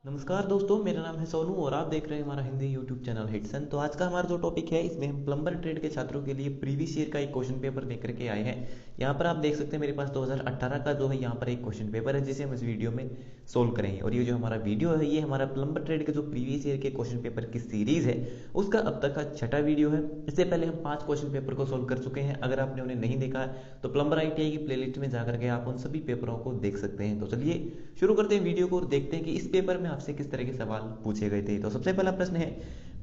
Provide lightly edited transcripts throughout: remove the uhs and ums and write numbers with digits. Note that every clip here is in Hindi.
नमस्कार दोस्तों, मेरा नाम है सोनू और आप देख रहे हैं हमारा हिंदी यूट्यूब चैनल हिटसन। तो आज का हमारा जो टॉपिक है, इसमें हम प्लम्बर ट्रेड के छात्रों के लिए प्रीवियस ईयर का एक क्वेश्चन पेपर लेकर के आए हैं। यहाँ पर आप देख सकते हैं मेरे पास 2018 का जो है यहाँ पर एक क्वेश्चन पेपर है, जिसे हम इस वीडियो में सोल्व करेंगे। और ये जो हमारा वीडियो है, ये हमारा प्लम्बर ट्रेड के जो प्रीवियस ईयर के क्वेश्चन पेपर की सीरीज है, उसका अब तक का छठा वीडियो है। इससे पहले हम 5 क्वेश्चन पेपर को सोल्व कर चुके हैं। अगर आपने उन्हें नहीं देखा है तो प्लम्बर आईटीआई की प्लेलिस्ट में जाकर के आप उन सभी पेपरों को देख सकते हैं। तो चलिए शुरू करते हैं वीडियो को और देखते हैं कि इस पेपर में आपसे किस तरह के सवाल पूछे गए थे। तो सबसे पहला प्रश्न है,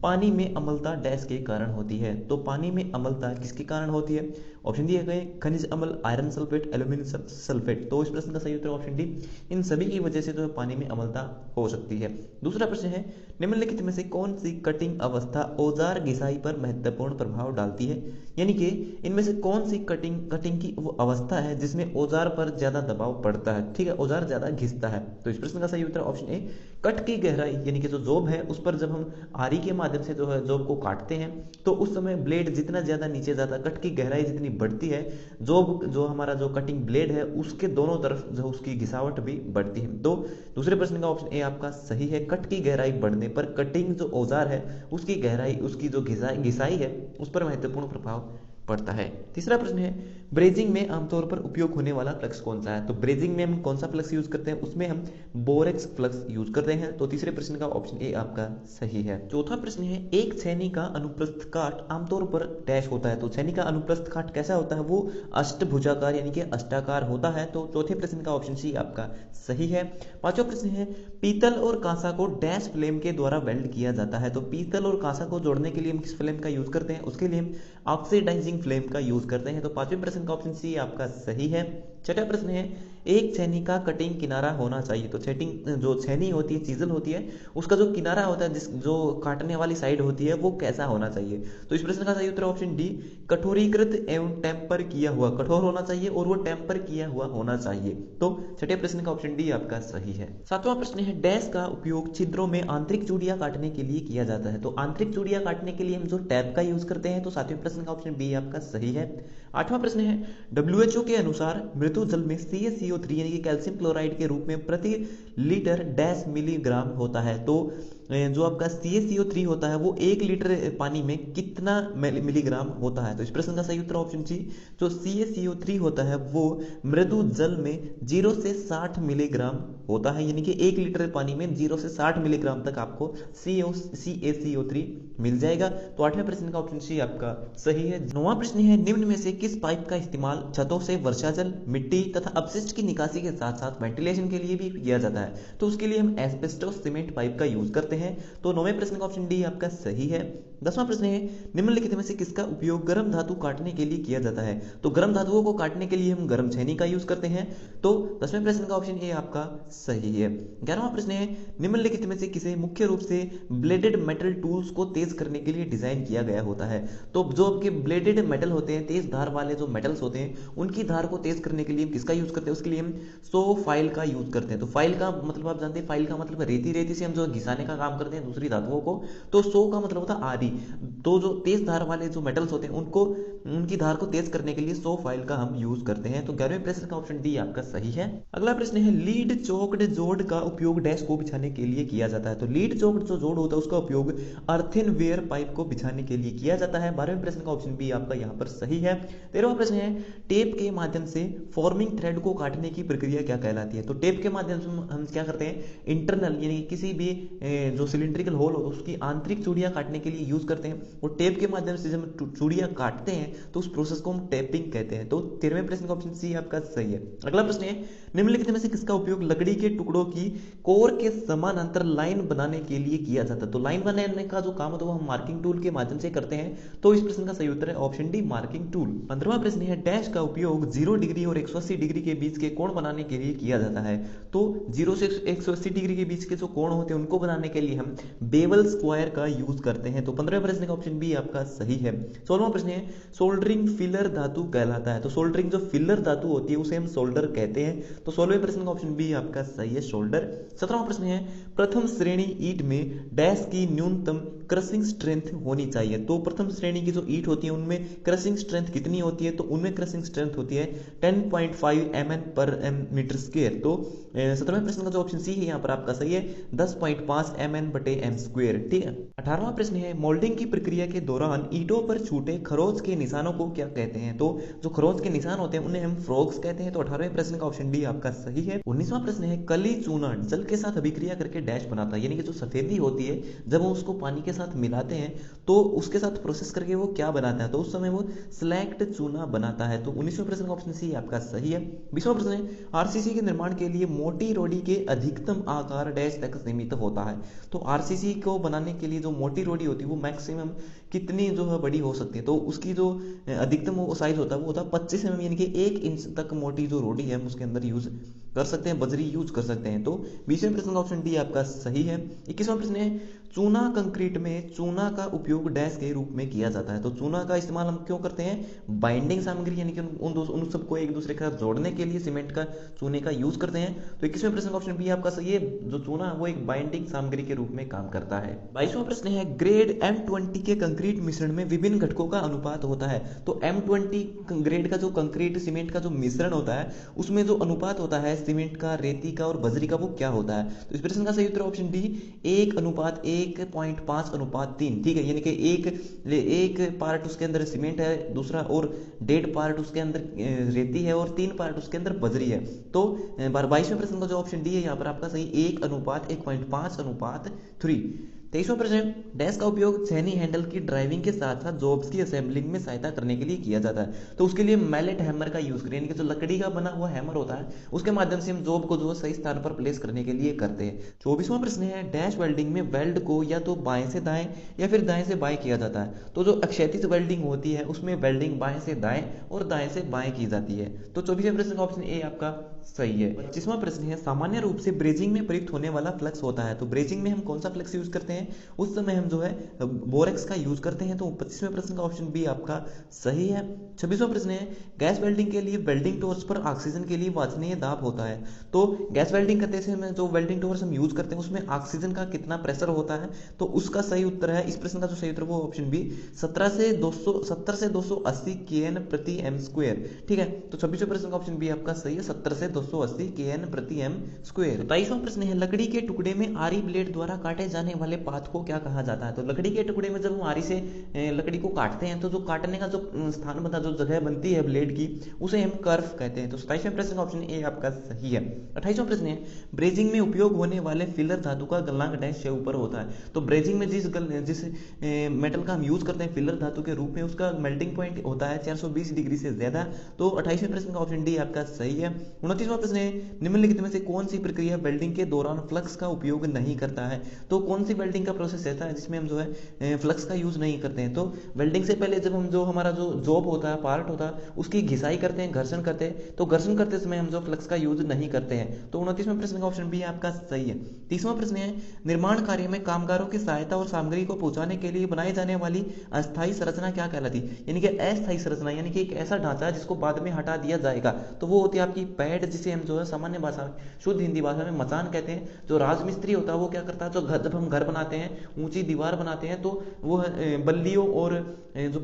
पानी में अम्लता डैश के कारण होती है। तो पानी में अम्लता किसके कारण होती है? ऑप्शन दिए गए खनिज अम्ल, आयरन सल्फेट, एल्यूमिनियम सल्फेट। तो इस प्रश्न का सही उत्तर ऑप्शन डी, इन सभी की वजह से जो पानी में अम्लता हो सकती है। दूसरा प्रश्न है, निम्नलिखित में से कौन सी कटिंग अवस्था औजार घिसाई पर महत्वपूर्ण प्रभाव डालती है? यानी कि इनमें से कौन सी कटिंग की वो अवस्था है जिसमें औजार पर ज्यादा दबाव पड़ता है। ठीक है, औजार ज्यादा घिसता है। तो इस प्रश्न का सही उत्तर ऑप्शन ए, कट की गहराई यानी कि जो जॉब है उस पर जब हम आरी के माध्यम से जो है जॉब को काटते हैं, तो उस समय ब्लेड जितना ज्यादा नीचे जाता, कट की गहराई जितनी बढ़ती है, जॉब जो हमारा जो कटिंग ब्लेड है उसके दोनों तरफ जो उसकी घिसावट भी बढ़ती है। तो दूसरे प्रश्न का ऑप्शन ए आपका सही है। कट की गहराई बढ़ने पर कटिंग जो औजार है उसकी गहराई, उसकी जो घिसाई है उस पर महत्वपूर्ण प्रभाव पड़ता है। तीसरा प्रश्न है, ब्रेजिंग में आमतौर पर उपयोग होने वाला फ्लक्स कौन सा है? तो ब्रेजिंग में हम कौन सा फ्लक्स यूज करते हैं? उसमें हम बोरेक्स फ्लक्स यूज करते हैं। तो तीसरे प्रश्न का ऑप्शन ए आपका सही है। चौथा प्रश्न है, एक छेनी का अनुप्रस्थ काट आमतौर पर डैश होता है। तो छेनी का अनुप्रस्थ काट कैसा होता है? वो अष्टभुजाकार यानी कि अष्टाकार होता है। तो चौथे प्रश्न का ऑप्शन सी आपका सही है। पांचवा प्रश्न है, पीतल और कांसा को डैश फ्लेम के द्वारा वेल्ड किया जाता है। तो पीतल और कांसा को जोड़ने के लिए हम किस फ्लेम का यूज करते हैं? उसके लिए हम ऑक्सीडाइजिंग फ्लेम का यूज करते हैं। तो पांचवें प्रश्न का ऑप्शन सी आपका सही है। छठा प्रश्न है, एक छेनी का कटिंग किनारा होना चाहिए। तो छेटिंग जो छेनी होती है, चीजल होती है, उसका जो किनारा होता है, जिस जो काटने वाली साइड होती है, वो कैसा होना चाहिए? तो इस प्रश्न का सही उत्तर ऑप्शन डी, कठोरीकृत एवं टेम्पर किया हुआ। कठोर होना चाहिए और वो टेम्पर किया हुआ होना चाहिए। तो छठे प्रश्न का ऑप्शन डी आपका सही है। सातवां प्रश्न है, डैश का उपयोग छिद्रों में आंतरिक चूड़ियां काटने के लिए किया जाता है। तो आंतरिक चूड़ियां काटने के लिए हम जो टैप का यूज करते हैं। तो सातवें प्रश्न का ऑप्शन बी आपका सही है। आठवां प्रश्न है, डब्ल्यूएचओ के अनुसार मृदु जल में CaCO3 यानी कि कैल्शियम क्लोराइड के रूप में प्रति लीटर डैश मिलीग्राम होता है। तो जो आपका CaCO3 होता है वो 1 लीटर पानी में कितना मिलीग्राम होता है? तो इस प्रश्न का सही उत्तर ऑप्शन सी, जो CaCO3 होता है वो मृदु जल में 0 से 60 मिलीग्राम होता है। यानी कि 1 लीटर पानी में 0 से 60 मिलीग्राम तक आपको CaCO3 मिल जाएगा। तो आठवें प्रश्न का ऑप्शन सी आपका सही है। नौवां प्रश्न है, निम्न में से किस पाइप का इस्तेमाल छतों से वर्षा जल, मिट्टी तथा अपशिष्ट की निकासी के साथ साथ वेंटिलेशन के लिए भी किया जाता है? तो उसके लिए हम एस्बेस्टोस सीमेंट पाइप का यूज करते हैं। तो नौवें प्रश्न का ऑप्शन डी आपका सही है। 10वां प्रश्न है, निम्नलिखित में से किसका उपयोग गर्म धातु काटने के लिए किया जाता है? तो गर्म धातुओं को काटने के लिए हम गर्म छेनी का यूज करते हैं। तो 10वें प्रश्न का ऑप्शन ए आपका सही है। 11वां प्रश्न है, निम्नलिखित में से किसे मुख्य रूप से ब्लेडेड मेटल टूल्स को तेज करने के लिए डिजाइन किया गया होता है? तो जो आपके ब्लेडेड मेटल होते हैं, तेज धार वाले जो मेटल्स होते हैं, उनकी धार को तेज करने के लिए हम किसका यूज करते हैं? उसके लिए हम सो फाइल का यूज करते हैं। तो फाइल का मतलब आप जानते हैं, फाइल का मतलब रेती, रेती से हम जो घिसाने का काम करते हैं दूसरी धातुओं को। तो सो का मतलब होता है आरी। तो जो तेज धार वाले जो मेटल्स होते हैं उनको, उनकी धार को तेज करने के लिए सो फाइल का हम यूज करते हैं। तो 11वें प्रश्न का ऑप्शन डी आपका सही है। अगला प्रश्न है, लीड चोक्ड जोड़ का उपयोग डैश को बिछाने के लिए किया जाता है। तो लीड चोक्ड जो जोड़ होता है उसका उपयोग अर्थिन वेयर पाइप को बिछाने के लिए किया जाता है। 12वें प्रश्न का ऑप्शन बी आपका यहाँ पर सही है। 13वां प्रश्न है, टेप के माध्यम से फॉर्मिंग थ्रेड को काटने की प्रक्रिया क्या कहलाती है? तो टेप के माध्यम से हम क्या करते हैं? इंटरनल यानी किसी भी जो सिलिंड्रिकल होल हो उसकी आंतरिक चूड़ियां काटने के लिए यूज करते हैं। और टेप के माध्यम से जब हम चूड़ियां काटते हैं तो उस प्रोसेस को हम टेपिंग कहते हैं। तो 13वें प्रश्न का ऑप्शन सी आपका सही है। अगला प्रश्न है, निम्नलिखित में से किसका उपयोग लकड़ी के टुकड़ों की कोर के समानांतर लाइन बनाने के लिए किया जाता है? तो लाइन बनाने का जो काम होता है वो हम मार्किंग टूल के माध्यम से करते हैं। तो इस प्रश्न का सही उत्तर है ऑप्शन डी, मार्किंग टूल। 15वां प्रश्न है, डैश का उपयोग 0 डिग्री और 180 डिग्री के बीच के कोण बनाने के लिए किया जाता है। तो 0 से 180 डिग्री के बीच के जो कोण होते हैं उनको बनाने के लिए हम बेवल स्क्वायर का यूज करते हैं। तो 15वें प्रश्न का ऑप्शन बी आपका सही है। 16वां प्रश्न है, सोल्डरिंग फिलर धातु कहलाता है। तो सोल्डरिंग जो फिलर धातु होती है उसे हम सोल्डर कहते हैं। तो 16वें प्रश्न का ऑप्शन बी आपका सही है, शोल्डर। 17वां प्रश्न है, प्रथम श्रेणी ईंट में डैश की न्यूनतम क्रशिंग स्ट्रेंथ होनी चाहिए। तो प्रथम श्रेणी की जो ईंट होती है उनमें क्रशिंग स्ट्रेंथ कितनी होती है, तो उनमें क्रशिंग स्ट्रेंथ होती है 10.5 mn पर मीटर स्क्वायर। तो 17वें प्रश्न का जो ऑप्शन सी है यहाँ पर आपका सही है, 10.5 mn बटे m स्क्वायर। ठीक है। 18वां प्रश्न है, मोल्डिंग की प्रक्रिया के दौरान ईंटों पर छूटे खरोच के निशानों को क्या कहते हैं। तो जो खरोच के निशान होते हैं उन्हें हम फ्रॉग्स कहते हैं। तो 18वें प्रश्न का ऑप्शन डी आपका सही है। 19वां प्रश्न है, कली चूना जल के साथ अभिक्रिया करके डैश बनाता है, यानी कि जो सफेदी होती है जब वो उसको पानी के साथ मिलाते हैं तो उसके साथ प्रोसेस करके वो क्या बनाता है, तो उस समय वो स्लैक्ड चूना बनाता है। तो 19वें प्रश्न का ऑप्शन सी आपका सही है। 20वां प्रश्न है, आरसीसी के निर्माण के लिए मोटी रोडी के अधिकतम आकार डैश तक सीमित होता है। तो आरसीसी को बनाने के लिए जो मोटी रोडी होती है वो मैक्सिमम कितनी जो है बड़ी हो सकती है, तो उसकी जो अधिकतम वो साइज होता है वो होता है 25 mm, यानी कि 1 इंच तक मोटी जो रोडी है हम उसके अंदर यूज कर सकते हैं, बजरी यूज कर सकते हैं। तो 20वें प्रश्न का ऑप्शन डी आपका सही है। 21वां प्रश्न है, चूना कंक्रीट में चूना का उपयोग डैश के रूप में किया जाता है। तो चूना का इस्तेमाल हम क्यों करते हैं, बाइंडिंग सामग्री यानी कि उन सबको एक दूसरे के साथ जोड़ने के लिए सीमेंट का चूने का यूज करते हैं। तो 21वें प्रश्न का ऑप्शन बी आपका सही है, जो चूना वो एक बाइंडिंग सामग्री के रूप में काम करता है। 22वां प्रश्न है, ग्रेड M20 के कंक्रीट मिश्रण में विभिन्न घटकों का अनुपात होता है। तो M20 ग्रेड का जो कंक्रीट सीमेंट का जो मिश्रण होता है उसमें जो अनुपात होता है सीमेंट का, रेती का और बजरी का वो क्या होता है। तो इस प्रश्न का सही उत्तर ऑप्शन डी 1:1.5:3। ठीक है, यानी कि एक पार्ट उसके अंदर सीमेंट है, दूसरा और 1.5 पार्ट उसके अंदर रेती है और 3 पार्ट उसके अंदर बजरी है। तो 22वें प्रश्न का जो ऑप्शन डी है यहाँ पर आपका सही 1:1.5:3। 23वां प्रश्न, डैश का उपयोग छेनी हैंडल की ड्राइविंग के साथ साथ जॉब्स की असेंबलिंग में सहायता करने के लिए किया जाता है। तो उसके लिए मैलेट हैमर का यूज करें, यानी कि जो लकड़ी का बना हुआ हैमर होता है उसके माध्यम से हम जॉब को जो सही स्थान पर प्लेस करने के लिए करते हैं। 24वां प्रश्न है, डैश वेल्डिंग में वेल्ड को या तो बाएं से दाएं या फिर दाएं से बाएं किया जाता है। तो जो क्षैतिज वेल्डिंग होती है उसमें वेल्डिंग बाएं से दाएं और दाएं से बाएं की जाती है। तो 24वें प्रश्न का ऑप्शन ए आपका सही है। 25वां प्रश्न है, सामान्य रूप से ब्रेजिंग में प्रयुक्त होने वाला फ्लक्स होता है। तो ब्रेजिंग में हम कौन सा फ्लक्स यूज करते हैं, उस समय हम जो है बोरेक्स का यूज करते हैं। तो 25वें प्रश्न का ऑप्शन बी आपका सही है। 26वां प्रश्न है, गैस वेल्डिंग के लिए वेल्डिंग टॉर्च पर ऑक्सीजन के लिए वांछनीय दाब होता है। तो गैस वेल्डिंग करते समय जो वेल्डिंग टॉर्च हम यूज करते हैं उसमें ऑक्सीजन का कितना प्रेशर होता है, तो उसका सही उत्तर है, इस प्रश्न का जो सही उत्तर वो ऑप्शन बी 70 से 280 kN प्रति m स्क्वायर। ठीक है, तो 26वें प्रश्न का ऑप्शन बी आपका सही है, 70 से 280 kN प्रति m स्क्वायर। 27वां प्रश्न है, लकड़ी के टुकड़े में आरी ब्लेड द्वारा काटे जाने वाले पाथ को क्या कहा जाता है। तो लकड़ी के टुकड़े में जब हम आरी से लकड़ी को काटते हैं तो जो काटने का जो स्थान बनता है, जो जगह बनती है ब्लेड की, उसे हम कर्व कहते हैं। तो 27वें प्रश्न का ऑप्शन ए आपका सही है। 28वां प्रश्न है, ब्रेजिंग में उपयोग होने वाले फिलर धातु का गलनांक डैश से ऊपर होता है। तो ब्रेजिंग में जिस मेटल का हम यूज करते हैं फिलर धातु के रूप में उसका मेल्टिंग पॉइंट होता है 420 डिग्री से ज्यादा। तो 28वें प्रश्न का ऑप्शन डी आपका सही है। 29वां प्रश्न है, निम्नलिखित में से कौन सी प्रक्रिया वेल्डिंग के दौरान फ्लक्स का उपयोग नहीं करता है। तो कौन सी वेल्डिंग का प्रोसेस रहता है जिसमें हम जो है फ्लक्स का यूज नहीं करते हैं। तो वेल्डिंग से पहले जब हम जो हमारा जो जॉब होता है, पार्ट होता है, उसकी घिसाई करते हैं, घर्षण करते हैं, तो घर्षण करते समय हम जो फ्लक्स का यूज नहीं करते हैं। तो 29वें प्रश्न का ऑप्शन बी आपका सही है। 30वां प्रश्न है, निर्माण कार्य में कामगारों की सहायता और सामग्री को पहुंचाने के लिए बनाई जाने वाली अस्थायी संरचना क्या कहलाती है। यानी कि अस्थायी संरचना यानी कि एक ऐसा ढांचा जिसको बाद में हटा दिया जाएगा, तो वो होती है आपकी पैड, जिसे हम जो है सामान्य भाषा में, शुद्ध हिंदी भाषा में मचान कहते हैं। जो राजमिस्त्री होता है वो क्या करता है, जो जब हम घर बनाते हैं, ऊंची दीवार बनाते हैं, तो वो बल्लियों और जो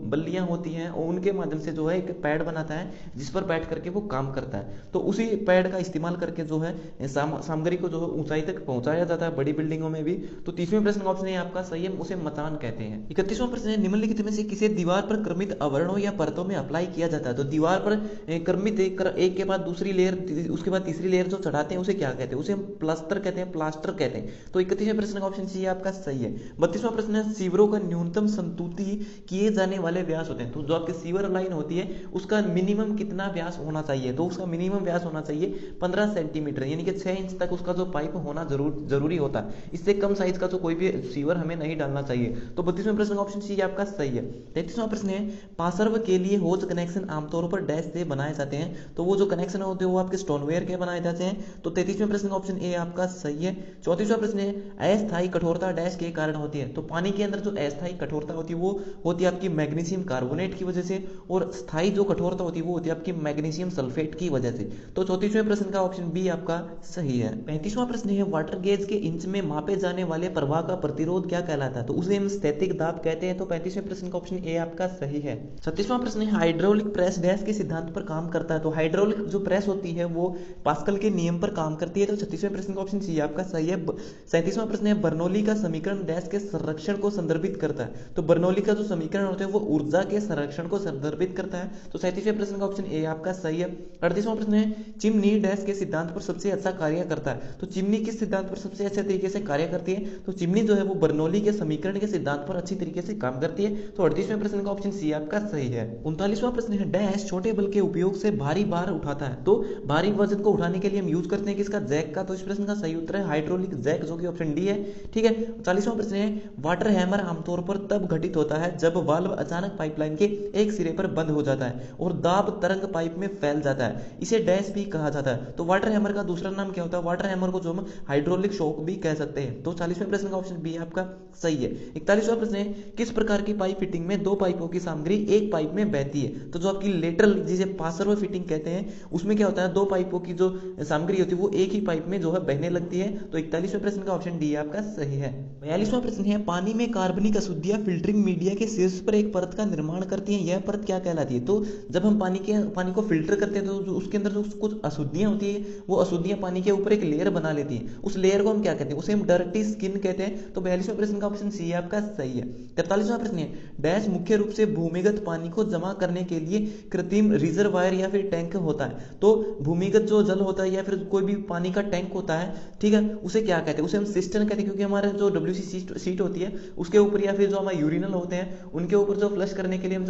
बल्लियां होती हैं उनके माध्यम से जो है एक पैड बनाता है जिस पर बैठ करके वो काम करता है। तो उसी पैड का इस्तेमाल करके जो है सामग्री को जो है ऊंचाई तक पहुंचाया जाता है, बड़ी बिल्डिंगों में भी। तो 30वें प्रश्न का ऑप्शन है आपका सही है, उसे मचान कहते हैं। 31वां प्रश्न है, निम्नलिखित में से किसे दीवार पर क्रमित आवरणों या परतों में अप्लाई किया जाता है। तो दीवार पर क्रमित एक के बाद दूसरी लेयर, उसके बाद तीसरी लेयर जो चढ़ाते हैं उसे क्या कहते हैं, उसे हम प्लास्टर कहते हैं, प्लास्टर कहते हैं। तो 31वें प्रश्न का ऑप्शन सी आपका सही है। 32वां प्रश्न है, सीवरों का न्यूनतम संतुति किए जाने वाले व्यास होते हैं। तो जो आपकी सीवर लाइन होती है उसका मिनिमम कितना व्यास होना चाहिए, तो उसका मिनिमम व्यास होना चाहिए 15 सेंटीमीटर, यानी कि 6 इंच तक उसका जो पाइप होना जरूरी होता है। इससे कम साइज का जो कोई भी सीवर हमें नहीं डालना चाहिए। तो 32वें प्रश्न का ऑप्शन सी आपका सही है। 33वां प्रश्न है, पार्श्व के लिए होज कनेक्शन आमतौर पर डैश से बनाए जाते हैं। तो वो जो कनेक्शन कनेक्शन होते हैं वो आपके स्टोनवेयर के बनाए जाते हैं। तो 33वें प्रश्न का ऑप्शन ए आपका सही है। 34वां प्रश्न है अस्थायी कठोरता डैश के कारण होती है। तो पानी के अंदर जो अस्थायी कठोरता होती है वो होती है आपकी मैग्नीशियम कार्बोनेट की वजह से, और स्थायी जो कठोरता होती है वो होती है आपकी मैग्नीशियम सल्फेट की वजह से। तो 34वें प्रश्न का ऑप्शन बी आपका सही है। 35वां प्रश्न है वाटर गेज के इंच में मापे जाने वाले प्रवाह का प्रतिरोध क्या कहलाता है। तो उसे हम स्थैतिक दाब कहते हैं। तो 35वें प्रश्न का ऑप्शन ए आपका सही है। 36वां प्रश्न है हाइड्रोलिक प्रेस डैश के सिद्धांत पर काम करता है। तो हाइड्रोलिक जो प्रेस होती है वो पास्कल के नियम पर काम करती है। तो 36वें प्रश्न का ऑप्शन सी आपका सही है। 37वां प्रश्न है बर्नौली का समीकरण डैश के संरक्षण को संदर्भित करता है। तो बर्नौली का जो समीकरण होता है वो ऊर्जा के संरक्षण को संदर्भित करता है। तो 37वें प्रश्न का ऑप्शन ए आपका सही है। 38वां प्रश्न है चिमनी डैश के सिद्धांत पर सबसे अच्छा कार्य करता है। तो चिमनी किस सिद्धांत पर सबसे अच्छे तरीके से कार्य करती है। तो चिमनी जो है वो बर्नौली के समीकरण के सिद्धांत पर अच्छी तरीके से काम करती है। तो 38वें प्रश्न का ऑप्शन सी आपका सही है। 39वां प्रश्न है डैश छोटे बल के उपयोग से भारी भार उठाता है। तो भारी वजन को उठाने के लिए हम यूज करते हैं किसका, जैक का। तो इस प्रश्न का सही उत्तर है हाइड्रोलिक जैक, जो कि ऑप्शन डी है। ठीक है। 40वां प्रश्न है वाटर हैमर आमतौर पर तब घटित होता है जब वाल्व अचानक पाइपलाइन के एक सिरे पर बंद हो जाता है और दाब तरंग पाइप में फैल जाता है, इसे डैश भी कहा जाता है। तो वाटर हैमर का दूसरा नाम क्या होता है, वाटर हैमर को जो हम हाइड्रोलिक शॉक भी कह सकते हैं। तो 40वें प्रश्न का ऑप्शन बी आपका सही है। 41वां प्रश्न है किस प्रकार की पाइप फिटिंग में दो पाइपों की सामग्री एक पाइप में बहती है। तो जो आपकी लेटरल जिसे पासर फिटिंग कहते हैं उसमें क्या होता है, दो पाइपों की जो सामग्री होती है वो एक ही पाइप में जो है बहने लगती है। तो 41वें प्रश्न का ऑप्शन डी आपका सही है। 42वां प्रश्न है पानी में कार्बनिक अशुद्धियां फिल्टरिंग मीडिया के शीर्ष पर एक परत का निर्माण करती हैं, यह परत क्या कहलाती है। तो जब हम पानी को फिल्टर करते हैं तो उसके अंदर जो कुछ अशुद्धियां होती है वो अशुद्धियां पानी के ऊपर एक लेयर बना लेती है, उस लेयर को हम क्या कहते हैं, उसे हम डर्टी स्किन कहते हैं। तो 42वें प्रश्न का ऑप्शन सी आपका सही है। 43वां प्रश्न है डैश मुख्य रूप से भूमिगत पानी को जमा करने के लिए कृत्रिम रिजर्वायर या फिर टैंक होता है। तो भूमिगत जो जल होता है या फिर कोई भी पानी का टैंक होता है, ठीक है, उसे क्या कहते हैं, उसे हम सिस्टम कहते हैं, क्योंकि हमारे जो WC सीट होती है उसके ऊपर या फिर जो हमारे यूरिनल होते हैं उनके ऊपर जो फ्लश करने के लिए हम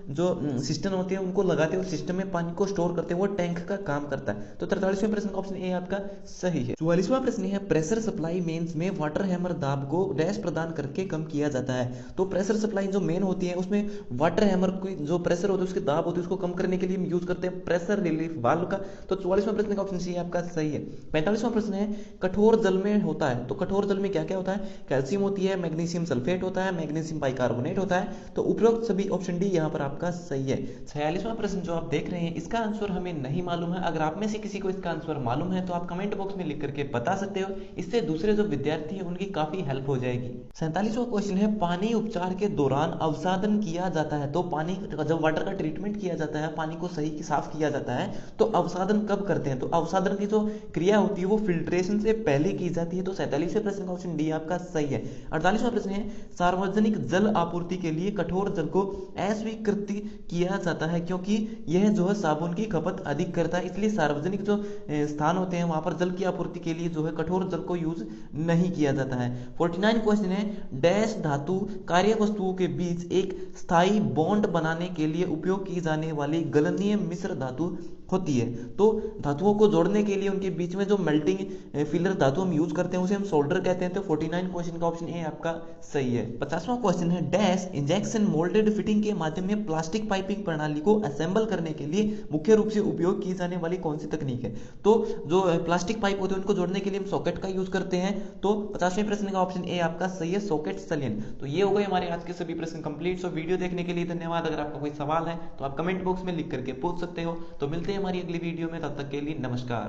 जो सिस्टम होती है उनको लगाते हैं, उस सिस्टम में पानी को स्टोर करते हैं, वो टैंक का काम करता है। तो 43वें प्रश्न का ऑप्शन ए आपका सही है। 44वां प्रश्न है प्रेशर सप्लाई मेंस में वाटर हैमर दाब को डैश प्रदान करके कम किया जाता है। तो प्रेशर सप्लाई जो मेन होती है उसमें वाटर हैमर की जो प्रेशर होता है उसकी दाब होती है उसको कम करने के लिए हम यूज करते हैं प्रेशर रिलीफ वाल्व का। तो 44वां प्रश्न का ऑप्शन सी आपका सही है। 45वां प्रश्न है कठोर जल में होता है। तो कठोर जल में क्या क्या होता है, कैल्शियम होती है, मैग्नीशियम सल्फेट होता है, मैग्नीशियम बाइकार्बोनेट होता है। तो उपरोक्त सभी ऑप्शन डी यहाँ पर आपका सही है। 46वां प्रश्न जो आप देख रहे हैं इसका आंसर हमें नहीं मालूम है। अगर आप में से किसी को इसका आंसर मालूम है तो आप कमेंट बॉक्स में लिख करके बता सकते हो, इससे दूसरे जो विद्यार्थी हैं उनकी काफी हेल्प हो जाएगी। 47वां क्वेश्चन है पानी उपचार के दौरान अवसादन किया जाता है। तो पानी जब वाटर का ट्रीटमेंट किया जाता है, पानी को सही साफ किया जाता है, तो अवसादन कब करते हैं। तो अवसादन की जो क्रिया होती है वो फिल्ट्रेशन से पहले की जाती है। तो 47वें प्रश्न का ऑप्शन डी आपका सही है। 48वां प्रश्न है सार्वजनिक जल आपूर्ति के लिए कठोर जल को अस्वीकृत किया जाता है क्योंकि यह जो है साबुन की खपत अधिक करता है, इसलिए सार्वजनिक जो स्थान होते हैं वहां पर जल की आपूर्ति के लिए जो है कठोर जल को यूज नहीं किया जाता है। 49 क्वेश्चन है डैश धातु कार्य वस्तुओं के बीच एक स्थायी बॉन्ड बनाने के लिए उपयोग की जाने वाली गलनीय मिश्र धातु होती है। तो धातुओं को जोड़ने के लिए उनके बीच में जो मेल्टिंग फिलर धातु हम यूज करते हैं उसे हम सोल्डर कहते हैं। तो 49 क्वेश्चन का ऑप्शन ए आपका सही है। 50वां क्वेश्चन है डैश इंजेक्शन मोल्डेड फिटिंग के माध्यम में प्लास्टिक पाइपिंग प्रणाली को असेंबल करने के लिए मुख्य रूप से उपयोग की जाने वाली कौन सी तकनीक है। तो जो प्लास्टिक पाइप होते हैं उनको जोड़ने के लिए हम सॉकेट का यूज करते हैं। तो 50वें प्रश्न का ऑप्शन ए आपका सही है, सॉकेट सलियन। तो ये हो गए हमारे आज के सभी प्रश्न कंप्लीट। सो वीडियो देखने के लिए धन्यवाद। अगर आपका कोई सवाल है तो आप कमेंट बॉक्स में लिख करके पूछ सकते हो। तो मिलते हैं हमारी अगली वीडियो में, तब तक के लिए नमस्कार।